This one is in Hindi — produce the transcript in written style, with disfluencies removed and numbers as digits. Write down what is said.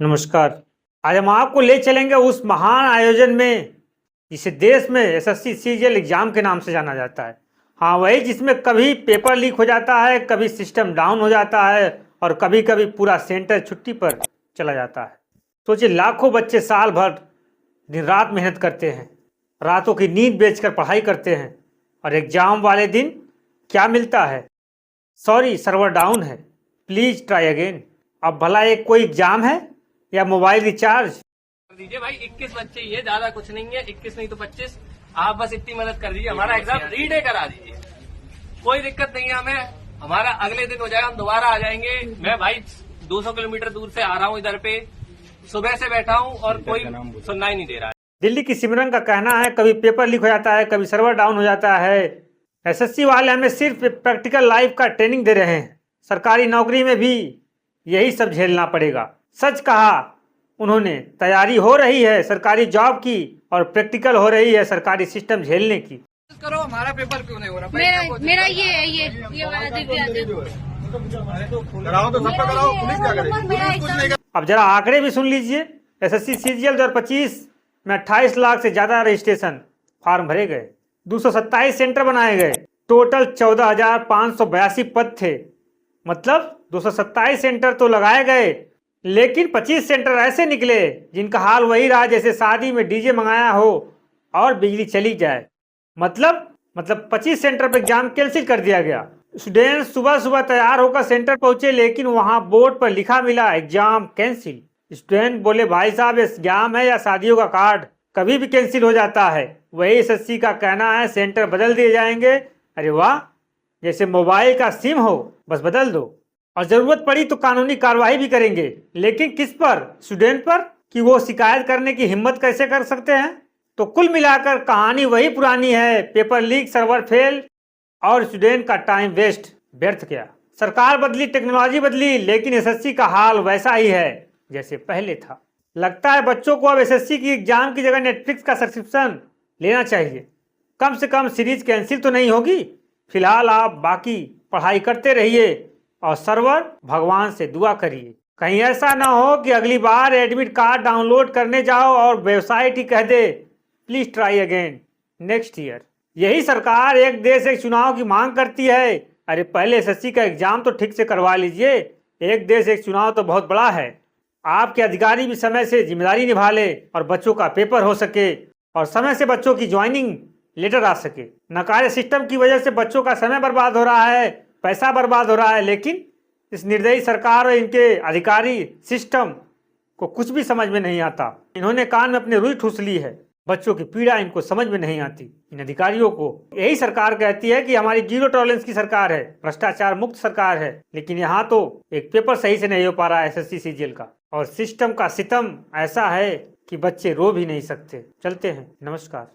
नमस्कार। आज हम आपको ले चलेंगे उस महान आयोजन में जिसे देश में एसएससी सीजीएल एग्जाम के नाम से जाना जाता है। हाँ, वही जिसमें कभी पेपर लीक हो जाता है, कभी सिस्टम डाउन हो जाता है और कभी कभी पूरा सेंटर छुट्टी पर चला जाता है। सोचिए, लाखों बच्चे साल भर दिन रात मेहनत करते हैं, रातों की नींद बेचकर पढ़ाई करते हैं और एग्जाम वाले दिन क्या मिलता है? सॉरी, सर्वर डाउन है, प्लीज ट्राई अगेन। अब भला एक कोई एग्जाम है या मोबाइल रिचार्ज? कर दीजिए भाई, 21 बच्चे ही है, ज्यादा कुछ नहीं है, 21 नहीं तो 25। आप बस इतनी मदद कर दीजिए, हमारा एग्जाम रीडे करा दीजिए, कोई दिक्कत नहीं है हमें। हमारा अगले दिन हो जाएगा, हम दोबारा आ जाएंगे। मैं भाई 200 किलोमीटर दूर से आ रहा हूँ इधर पे, सुबह से बैठा हूँ और कोई सुनना ही नहीं दे रहा है। दिल्ली की सिमरन का कहना है कभी पेपर लीक हो जाता है, कभी सर्वर डाउन हो जाता है। एसएससी वाले हमें सिर्फ प्रैक्टिकल लाइफ का ट्रेनिंग दे रहे हैं, सरकारी नौकरी में भी यही सब झेलना पड़ेगा। सच कहा उन्होंने, तैयारी हो रही है सरकारी जॉब की और प्रैक्टिकल हो रही है सरकारी सिस्टम झेलने की। करो, हमारा पेपर क्यों नहीं हो रहा? मेरा ये वाला कराओ तो सबका कराओ, पुलिस क्या करेगी? अब जरा आंकड़े भी सुन लीजिए। एसएससी सीजीएल 2025 में 28 लाख से ज्यादा रजिस्ट्रेशन फॉर्म भरे गए, 227 सेंटर बनाए गए, टोटल 14,582 पद थे। मतलब 227 सेंटर तो लगाए गए, लेकिन 25 सेंटर ऐसे निकले जिनका हाल वही रहा जैसे शादी में डीजे मंगाया हो और बिजली चली जाए। मतलब 25 सेंटर पर एग्जाम कैंसिल कर दिया गया। स्टूडेंट सुबह सुबह तैयार होकर सेंटर पहुंचे, लेकिन वहां बोर्ड पर लिखा मिला एग्जाम कैंसिल। स्टूडेंट बोले, भाई साहब एग्जाम है या शादियों का कार्ड, कभी भी कैंसिल हो जाता है। वही एसएससी का कहना है सेंटर बदल दिए जाएंगे। अरे वाह, जैसे मोबाइल का सिम हो, बस बदल दो और जरूरत पड़ी तो कानूनी कार्रवाई भी करेंगे। लेकिन किस पर? स्टूडेंट पर, कि वो शिकायत करने की हिम्मत कैसे कर सकते हैं? तो कुल मिलाकर कहानी वही पुरानी है, पेपर लीक, सर्वर फेल और स्टूडेंट का टाइम वेस्ट, व्यर्थ गया। सरकार बदली, टेक्नोलॉजी बदली, लेकिन एसएससी का हाल वैसा ही है जैसे पहले था। लगता है बच्चों को अब एसएससी की एग्जाम की जगह नेटफ्लिक्स का सब्सक्रिप्शन लेना चाहिए। कम से कम सीरीज कैंसिल तो नहीं होगी। फिलहाल आप बाकी पढ़ाई करते रहिए और सर्वर भगवान से दुआ करिए, कहीं ऐसा ना हो कि अगली बार एडमिट कार्ड डाउनलोड करने जाओ और वेबसाइट ही कह दे please try again next year. यही सरकार एक देश एक चुनाव की मांग करती है। अरे पहले एसएससी का एग्जाम तो ठीक से करवा लीजिए। एक देश एक चुनाव तो बहुत बड़ा है। आपके अधिकारी भी समय से जिम्मेदारी निभा ले और बच्चों का पेपर हो सके और समय से बच्चों की ज्वाइनिंग लेटर आ सके। नकारे सिस्टम की वजह से बच्चों का समय बर्बाद हो रहा है, पैसा बर्बाद हो रहा है, लेकिन इस निर्दयी सरकार और इनके अधिकारी सिस्टम को कुछ भी समझ में नहीं आता। इन्होंने कान में अपनी रुई ठूस ली है, बच्चों की पीड़ा इनको समझ में नहीं आती। इन अधिकारियों को यही सरकार कहती है कि हमारी जीरो टॉलरेंस की सरकार है, भ्रष्टाचार मुक्त सरकार है, लेकिन यहाँ तो एक पेपर सही से नहीं हो पा रहा है एसएससी सीजीएल का, और सिस्टम का सितम ऐसा है कि बच्चे रो भी नहीं सकते। चलते हैं, नमस्कार।